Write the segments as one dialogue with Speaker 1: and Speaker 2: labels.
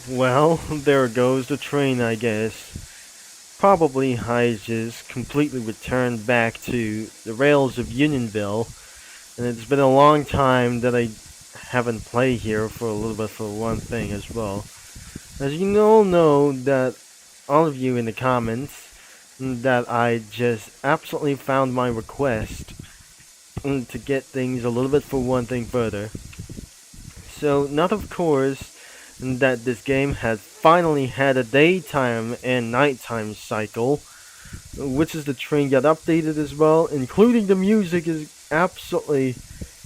Speaker 1: Well, there goes the train, I guess. Probably I just completely returned back to the rails of Unionville, and it's been a long time that I haven't played here for a little bit for one thing as well. As you all know that all of you in the comments that I just absolutely found my request to get things a little bit for one thing further. So, not of course that this game has finally had a daytime and nighttime cycle, which is the train got updated as well, including the music is absolutely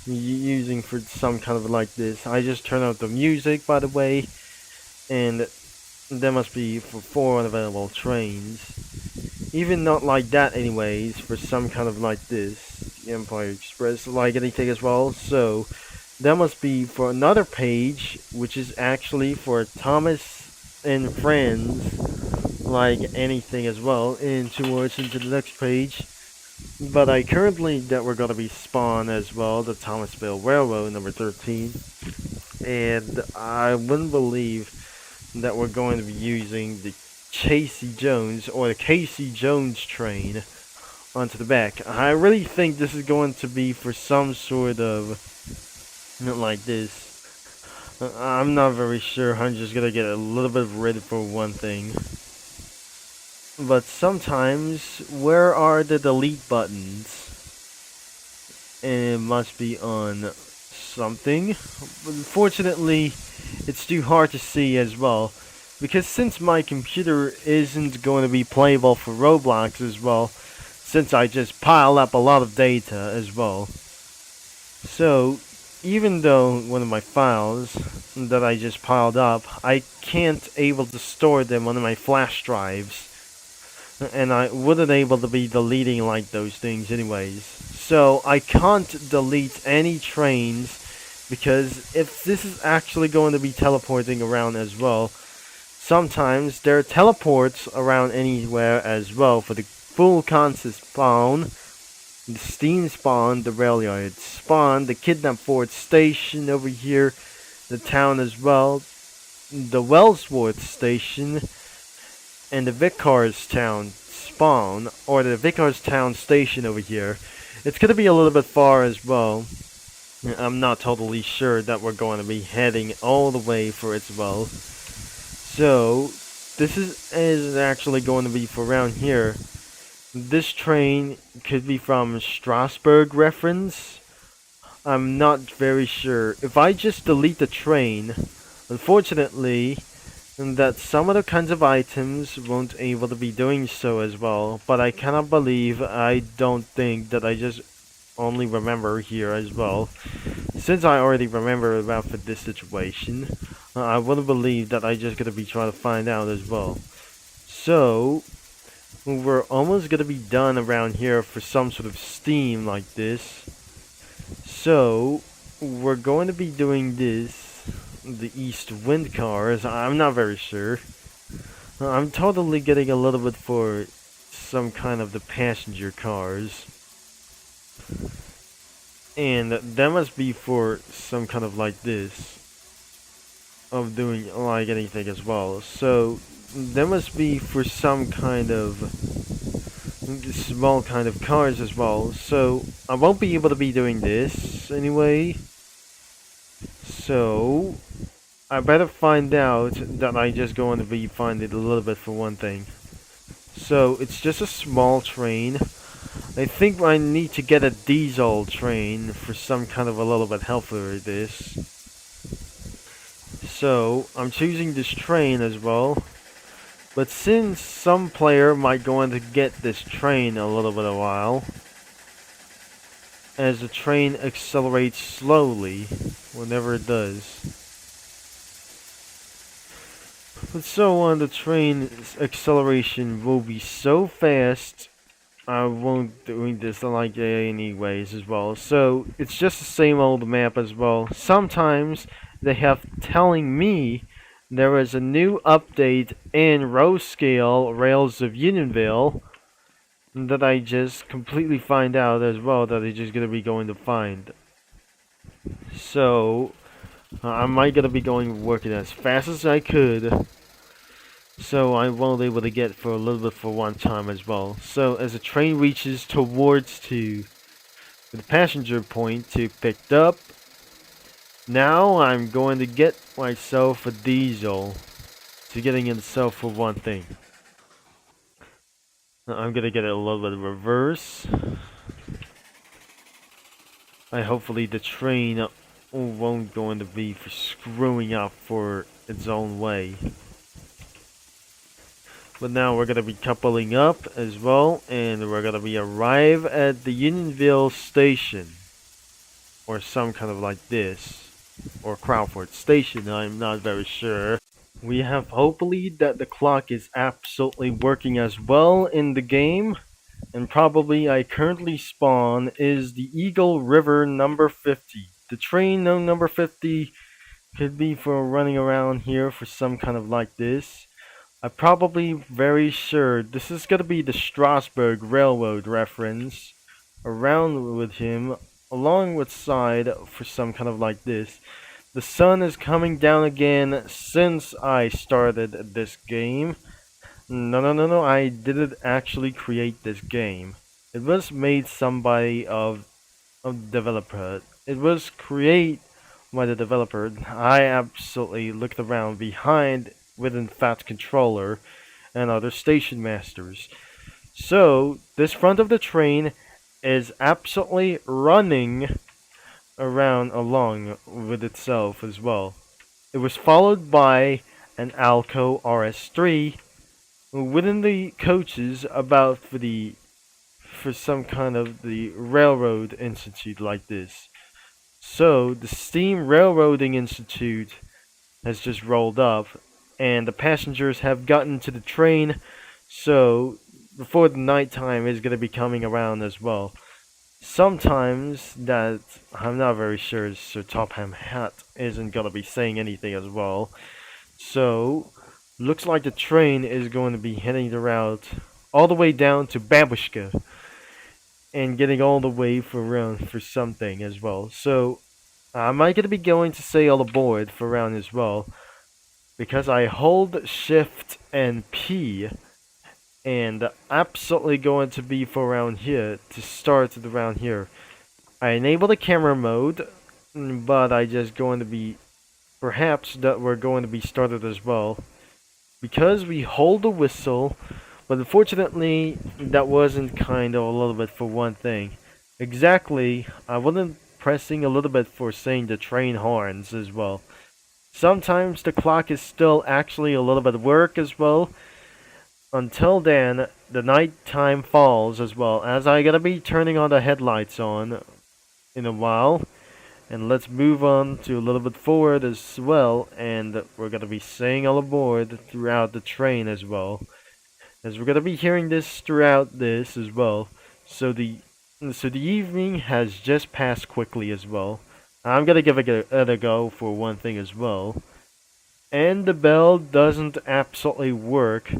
Speaker 1: using for some kind of like this. I just turned out the music, by the way, and there must be for 4 unavailable trains. Even not like that anyways, for some kind of like this. The Empire Express, like anything as well, so that must be for another page, which is actually for Thomas and Friends, like anything as well, and towards into the next page. But I currently that we're gonna be spawn as well, the Thomasville Railroad number 13, and I wouldn't believe that we're going to be using the Chasey Jones or the Casey Jones train onto the back. I really think this is going to be for some sort of not like this. I'm not very sure. I'm just gonna get a little bit rid for one thing. But sometimes, where are the delete buttons? And it must be on something. But unfortunately, it's too hard to see as well. Because since my computer isn't going to be playable for Roblox as well, since I just piled up a lot of data as well. So, even though one of my files that I just piled up, I can't able to store them on my flash drives. And I wouldn't able to be deleting like those things anyways. So I can't delete any trains because if this is actually going to be teleporting around as well, sometimes there are teleports around anywhere as well for the full concept spawn, the steam spawn, the rail yard spawn, the kidnap fort station over here, the town as well, the Wellsworth station, and the Vicarstown spawn, or the Vicarstown station over here. It's gonna be a little bit far as well. I'm not totally sure that we're going to be heading all the way for it as well. So, this is actually going to be for around here. This train could be from Strasbourg reference. I'm not very sure. If I just delete the train, unfortunately, that some other kinds of items won't able to be doing so as well. But I cannot believe I don't think that I just only remember here as well. Since I already remember about for this situation, I wouldn't believe that I just gonna be trying to find out as well. So, we're almost gonna be done around here for some sort of steam like this. So, we're going to be doing this, the East Wind cars. I'm not very sure. I'm totally getting a little bit for some kind of the passenger cars. And that must be for some kind of like this. Of doing like anything as well. So, that must be for some kind of small kind of cars as well. So, I won't be able to be doing this anyway. So, I better find out that I just going to be finding a little bit for one thing. So, it's just a small train. I think I need to get a diesel train for some kind of a little bit help for this. So, I'm choosing this train as well. But since some player might go on to get this train a little bit a while, as the train accelerates slowly whenever it does. But so on, the train's acceleration will be so fast, I won't doing this like anyways as well. So it's just the same old map as well. Sometimes they have telling me there is a new update in RO-Scale Rails of Unionville that I just completely find out as well that I'm just gonna be going to find. So I might gonna be going working as fast as I could, so I won't be able to get for a little bit for one time as well. So as the train reaches towards to the passenger point to pick up, now I'm going to get myself a diesel to getting itself for one thing. I'm gonna get it a little bit of reverse. Hopefully the train won't going to be for screwing up for its own way. But now we're gonna be coupling up as well, and we're gonna be arrive at the Unionville station, or some kind of like this, or Crawford station. I'm not very sure. We have hopefully that the clock is absolutely working as well in the game. And probably I currently spawn is the Eagle River number 50. The train no number 50 could be for running around here for some kind of like this. I'm probably very sure this is gonna be the Strasbourg Railroad reference around with him along with side for some kind of like this. The sun is coming down again since I started this game. No, I didn't actually create this game. It was made somebody of developer. It was created by the developer. I absolutely looked around behind within Fat Controller and other station masters. So, this front of the train is absolutely running around along with itself as well. It was followed by an Alco RS3 within the coaches about for some kind of the railroad institute like this. So the Steam Railroading Institute has just rolled up, and the passengers have gotten to the train. So before the nighttime is going to be coming around as well. Sometimes that I'm not very sure Sir Topham Hatt isn't going to be saying anything as well. So looks like the train is going to be heading the route all the way down to Babushka and getting all the way for around for something as well. So am I going to be going to sail aboard for round as well? Because I hold Shift and P and absolutely going to be for around here to start the round here. I enable the camera mode, but I just going to be perhaps that we're going to be started as well. Because we hold the whistle, but unfortunately that wasn't kind of a little bit for one thing. Exactly, I wasn't pressing a little bit for saying the train horns as well. Sometimes the clock is still actually a little bit work as well. Until then, the night time falls as well, as I gotta be turning on the headlights on in a while. And let's move on to a little bit forward as well, and we're gonna be saying all aboard throughout the train as well, as we're gonna be hearing this throughout this as well. So the evening has just passed quickly as well. I'm gonna give it a go for one thing as well, and the bell doesn't absolutely work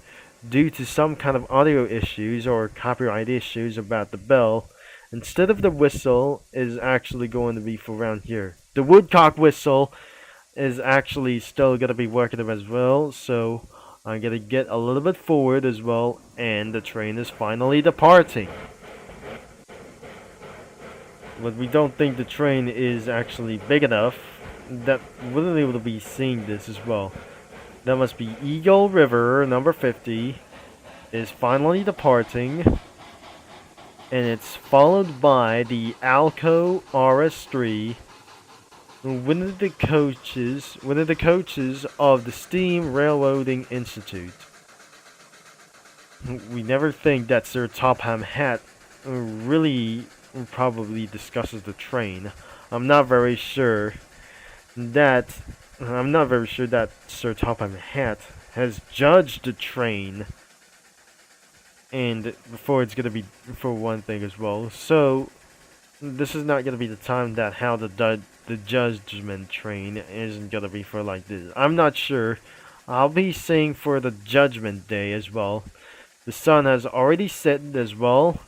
Speaker 1: due to some kind of audio issues or copyright issues about the bell. Instead of the whistle is actually going to be for around here. The woodcock whistle is actually still going to be working as well, so I'm going to get a little bit forward as well, and the train is finally departing. But we don't think the train is actually big enough that we'll be able to be seeing this as well. That must be Eagle River number 50 is finally departing. And it's followed by the Alco RS3, one of the coaches of the Steam Railroading Institute. We never think that Sir Topham Hatt really probably discusses the train. I'm not very sure that Sir Topham Hatt has judged the train, and before it's gonna be for one thing as well. So this is not gonna be the time that how the judgment train isn't gonna be for like this. I'm not sure. I'll be saying for the judgment day as well. The sun has already set as well,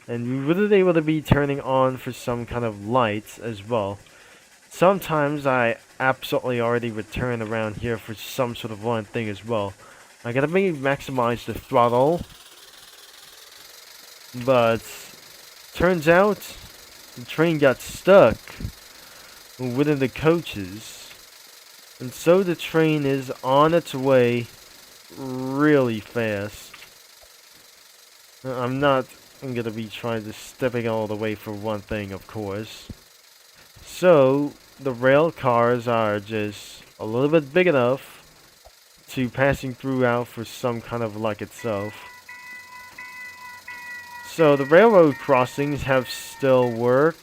Speaker 1: and we wouldn't able to be turning on for some kind of lights as well. Sometimes I absolutely already return around here for some sort of one thing as well. I gotta maybe maximize the throttle, but turns out the train got stuck within the coaches, and so the train is on its way really fast. I'm gonna be trying to stepping all the way for one thing, of course. So the rail cars are just a little bit big enough to passing through out for some kind of luck itself. So the railroad crossings have still worked,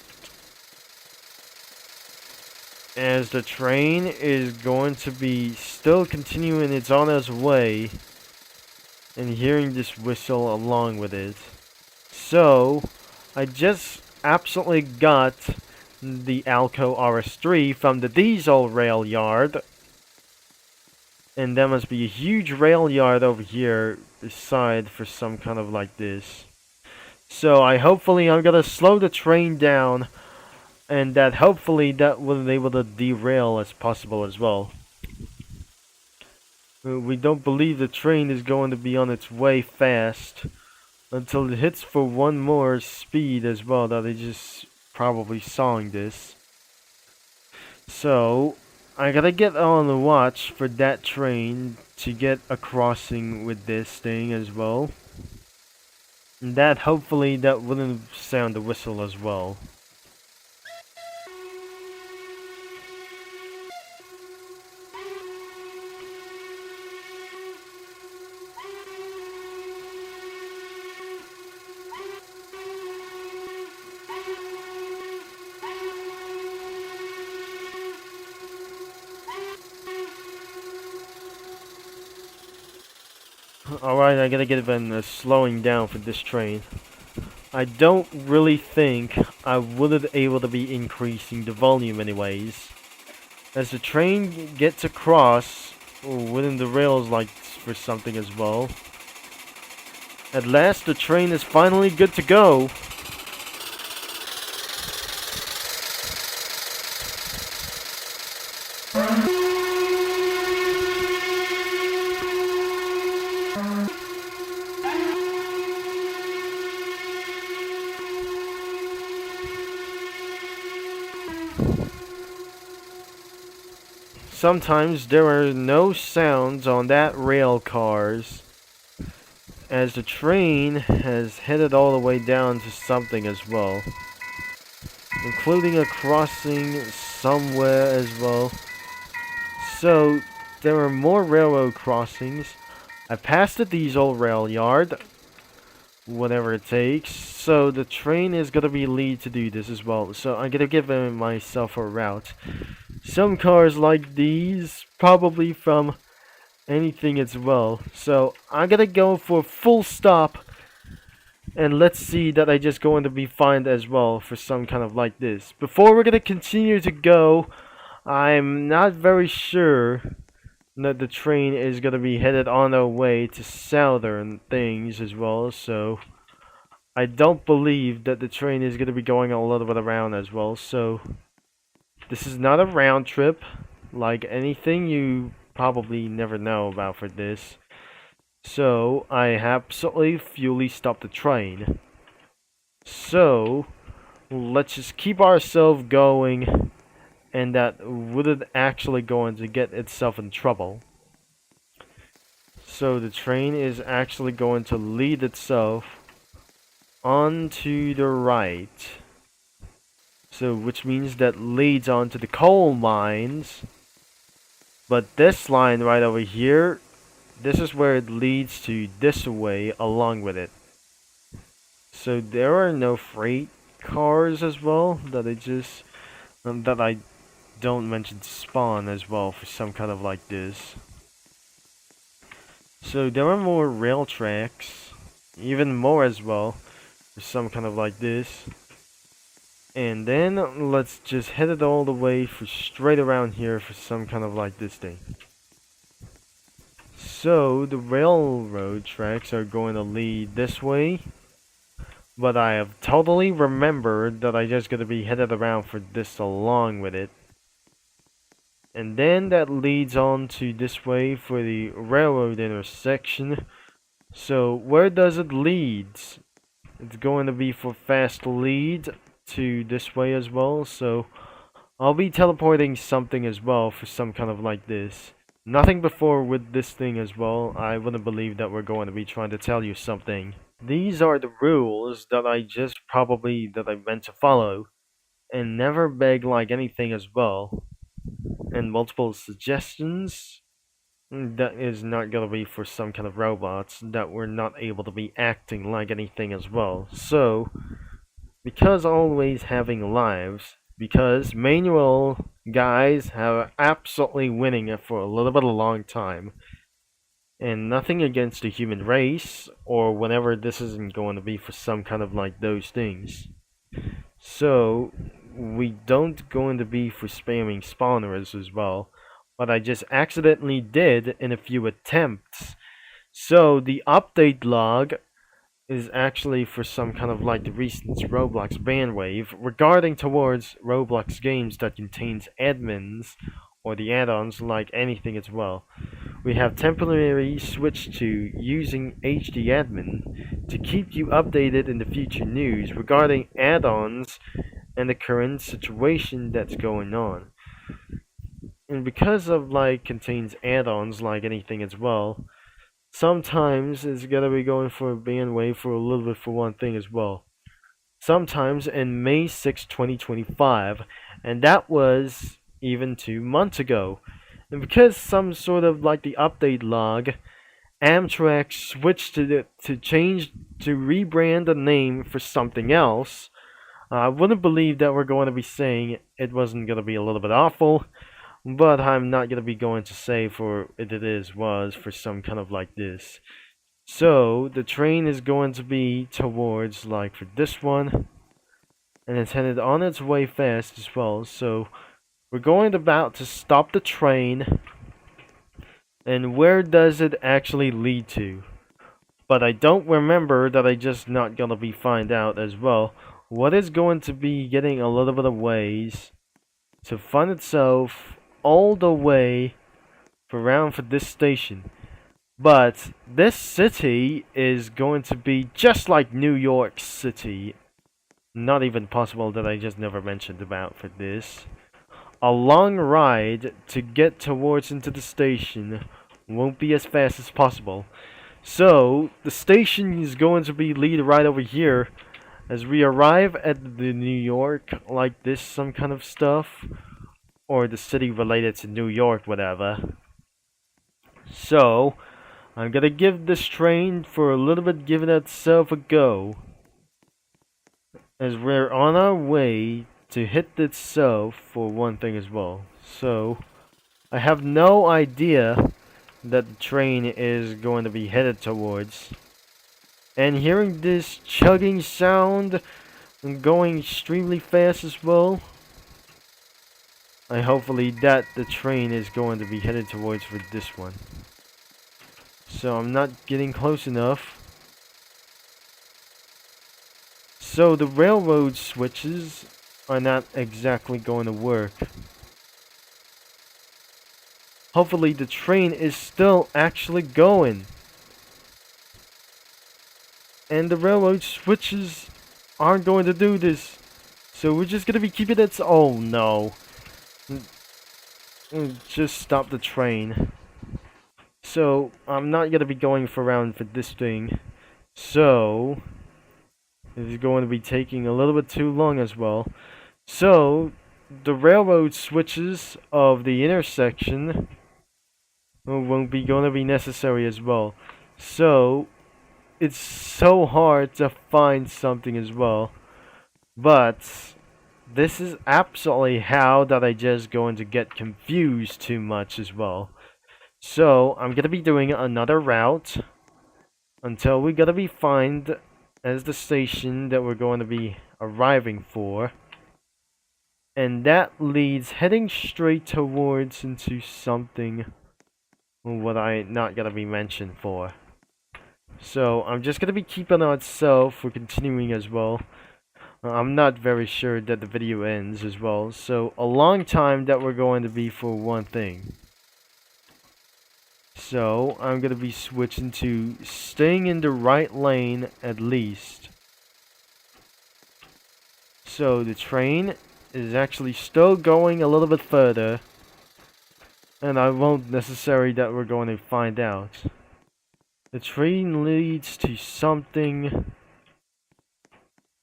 Speaker 1: as the train is going to be still continuing its on its way, and hearing this whistle along with it. So I just absolutely got the Alco RS3 from the diesel rail yard, and there must be a huge rail yard over here beside for some kind of like this. So hopefully I'm gonna slow the train down, and that hopefully that will be able to derail as possible as well. We don't believe the train is going to be on its way fast until it hits for one more speed as well, that they just probably sawing this. So I gotta get on the watch for that train to get a crossing with this thing as well. And that hopefully that wouldn't sound the whistle as well. Alright, I gotta get even slowing down for this train. I don't really think I wouldn't able to be increasing the volume anyways. As the train gets across within the rails like for something as well. At last the train is finally good to go. Sometimes there are no sounds on that rail cars, as the train has headed all the way down to something as well, including a crossing somewhere as well. So there are more railroad crossings. I passed the diesel rail yard, whatever it takes. So the train is gonna be lead to do this as well. So I'm gonna give myself a route. Some cars like these, probably from anything as well. So I'm gonna go for full stop, and let's see that I just going to be fine as well for some kind of like this. Before we're gonna continue to go, I'm not very sure that the train is gonna be headed on our way to southern things as well. So I don't believe that the train is gonna be going a little bit around as well. So this is not a round trip, like anything you probably never know about for this. So I absolutely fully stopped the train. So let's just keep ourselves going, and that wouldn't actually going to get itself in trouble. So the train is actually going to lead itself onto the right. So, which means that leads on to the coal mines. But this line right over here, this is where it leads to this way along with it. So there are no freight cars as well that I don't mention spawn as well for some kind of like this. So there are more rail tracks, even more as well, for some kind of like this. And then let's just head it all the way for straight around here for some kind of like this thing. So the railroad tracks are going to lead this way, but I have totally remembered that I just gotta be headed around for this along with it. And then that leads on to this way for the railroad intersection. So where does it lead? It's going to be for fast lead to this way as well. So I'll be teleporting something as well for some kind of like this. Nothing before with this thing as well. I wouldn't believe that we're going to be trying to tell you something. These are the rules that I meant to follow. And never beg like anything as well. And multiple suggestions. That is not gonna be for some kind of robots that were not able to be acting like anything as well. So, because always having lives, because manual guys have absolutely winning it for a little bit of a long time, and nothing against the human race, or whenever this isn't going to be for some kind of like those things. So, we don't going to be for spamming spawners as well, but I just accidentally did in a few attempts. So, the update log is actually for some kind of like the recent Roblox ban wave regarding towards Roblox games that contains admins or the add-ons like anything as well. We have temporarily switched to using HD admin to keep you updated in the future news regarding add-ons and the current situation that's going on. And because of like contains add-ons like anything as well, sometimes it's gonna be going for a ban wave for a little bit for one thing as well. Sometimes in May 6, 2025, and that was even 2 months ago. And because some sort of like the update log, Amtrak switched to change to rebrand the name for something else. I wouldn't believe that we're going to be saying it wasn't going to be a little bit awful, but I'm not going to be going to say for was for some kind of like this. So the train is going to be towards like for this one, and it's headed on its way fast as well. So we're going about to stop the train, and where does it actually lead to? But I don't remember that I just not gonna be find out as well. What is going to be getting a little bit of ways to find itself all the way around for this station. But this city is going to be just like New York City. Not even possible that I just never mentioned about for this. A long ride to get towards into the station won't be as fast as possible. So, the station is going to be lead right over here as we arrive at the New York, like this, some kind of stuff, or the city related to New York, whatever. So, I'm gonna give this train for a little bit, giving itself a go, as we're on our way to hit itself for one thing as well. So, I have no idea that the train is going to be headed towards. And hearing this chugging sound and going extremely fast as well, I hopefully that the train is going to be headed towards for this one. So I'm not getting close enough. So the railroad switches are not exactly going to work. Hopefully the train is still actually going. And the railroad switches aren't going to do this. So we're just gonna be keeping it. Oh no. Just stop the train. So I'm not gonna be going for around for this thing. So it's going to be taking a little bit too long as well. So the railroad switches of the intersection won't be going to be necessary as well. So it's so hard to find something as well. But this is absolutely how that I just going to get confused too much as well. So I'm gonna be doing another route until we gotta be find as the station that we're going to be arriving for. And that leads heading straight towards into something what I not gonna be mentioned for. So I'm just gonna be keeping on itself for continuing as well. I'm not very sure that the video ends as well. So a long time that we're going to be for one thing. So I'm going to be switching to staying in the right lane at least. So the train is actually still going a little bit further. And I won't necessarily that we're going to find out. The train leads to something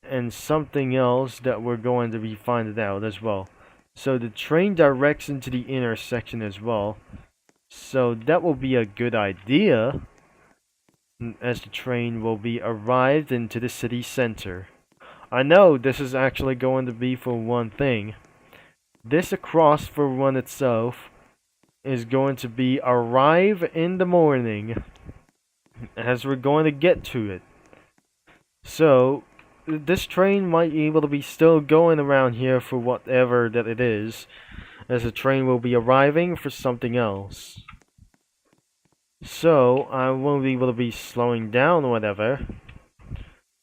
Speaker 1: and something else that we're going to be finding out as well. So the train directs into the intersection as well. So that will be a good idea, as the train will be arrived into the city center. I know this is actually going to be for one thing. This across for one itself is going to be arrive in the morning as we're going to get to it. So this train might be able to be still going around here for whatever that it is, as the train will be arriving for something else. So I won't be able to be slowing down or whatever.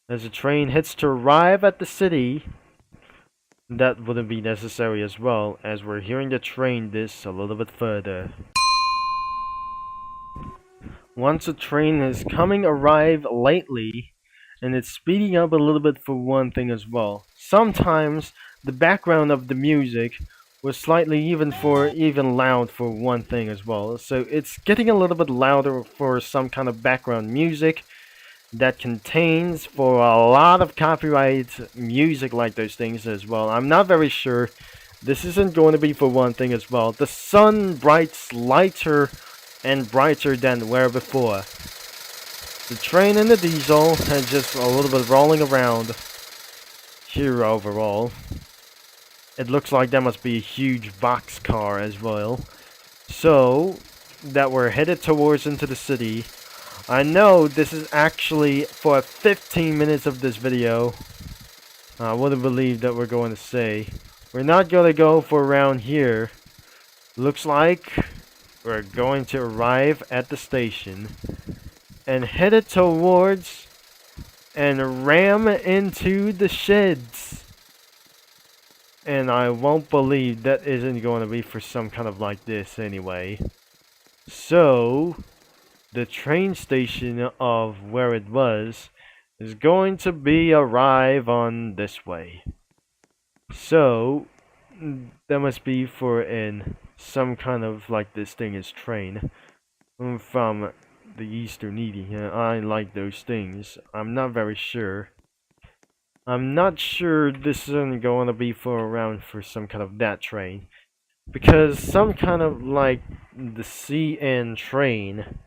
Speaker 1: As the train hits to arrive at the city, that wouldn't be necessary as well, as we're hearing the train this a little bit further. Once a train is coming arrive lately, and it's speeding up a little bit for one thing as well. Sometimes the background of the music was slightly even loud for one thing as well. So it's getting a little bit louder for some kind of background music that contains for a lot of copyright music like those things as well. I'm not very sure. This isn't going to be for one thing as well. The sun brights lighter and brighter than where before. The train and the diesel had just a little bit rolling around here overall. It looks like that must be a huge boxcar as well. So, that we're headed towards into the city. I know this is actually for 15 minutes of this video. I wouldn't believe that we're going to say. We're not going to go for around here. Looks like we're going to arrive at the station and headed towards and ram into the sheds. And I won't believe that isn't going to be for some kind of like this anyway. So, the train station of where it was is going to be arrive on this way. So, that must be for in some kind of like this thing is train from the Eastern India. I like those things. I'm not very sure. I'm not sure this isn't going to be for around for some kind of that train. Because some kind of like the CN train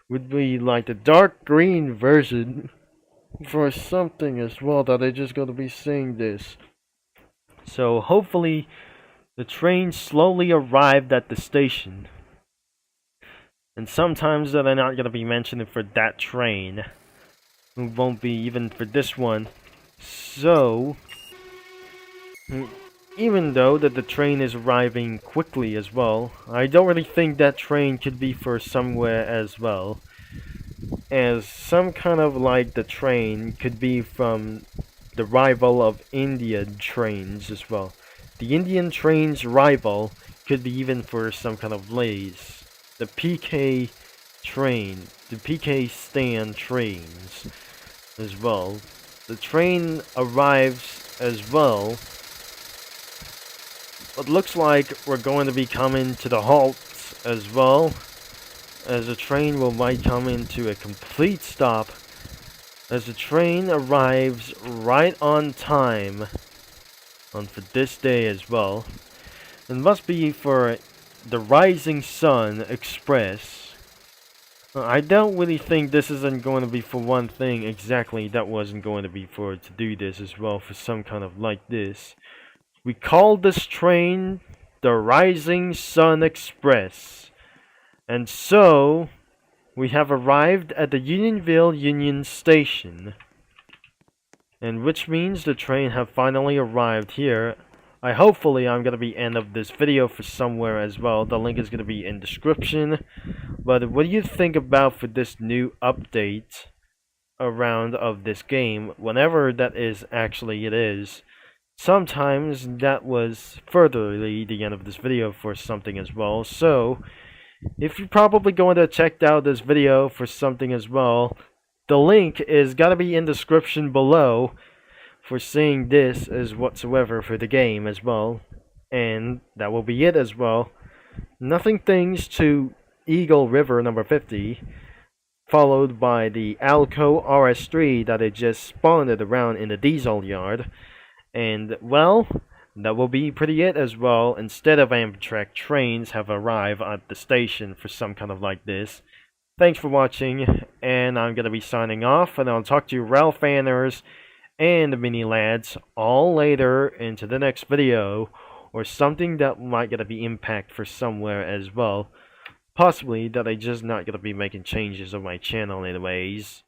Speaker 1: would be like the dark green version for something as well that they're just going to be saying this. So hopefully the train slowly arrived at the station. And sometimes that are not going to be mentioned for that train. It won't be even for this one. So, even though that the train is arriving quickly as well, I don't really think that train could be for somewhere as well. As some kind of like the train could be from the rival of Indian trains as well. The Indian train's rival could be even for some kind of lays. The PK train, the PK stand trains as well. The train arrives as well. It looks like we're going to be coming to the halt as well, as the train might come into a complete stop, as the train arrives right on time for this day as well. It must be for the Rising Sun Express. I don't really think this isn't going to be for one thing exactly. That wasn't going to be for to do this as well for some kind of like this. We call this train the Rising Sun Express. And so, we have arrived at the Unionville Union Station. And which means the train have finally arrived here. Hopefully I'm going to be end of this video for somewhere as well. The link is going to be in description. But what do you think about for this new update around of this game, whenever that is actually it is. Sometimes that was furtherly the end of this video for something as well. So if you're probably going to check out this video for something as well, the link is gotta be in the description below for seeing this as whatsoever for the game as well. And that will be it as well. Nothing things to Eagle River number 50, followed by the Alco RS3 that it just spawned around in the diesel yard. And well, that will be pretty it as well. Instead of Amtrak trains have arrived at the station for some kind of like this. Thanks for watching, and I'm gonna be signing off, and I'll talk to you Ralph fanners and the mini lads all later into the next video, or something that might gonna be impact for somewhere as well. Possibly that I just not gonna be making changes on my channel anyways.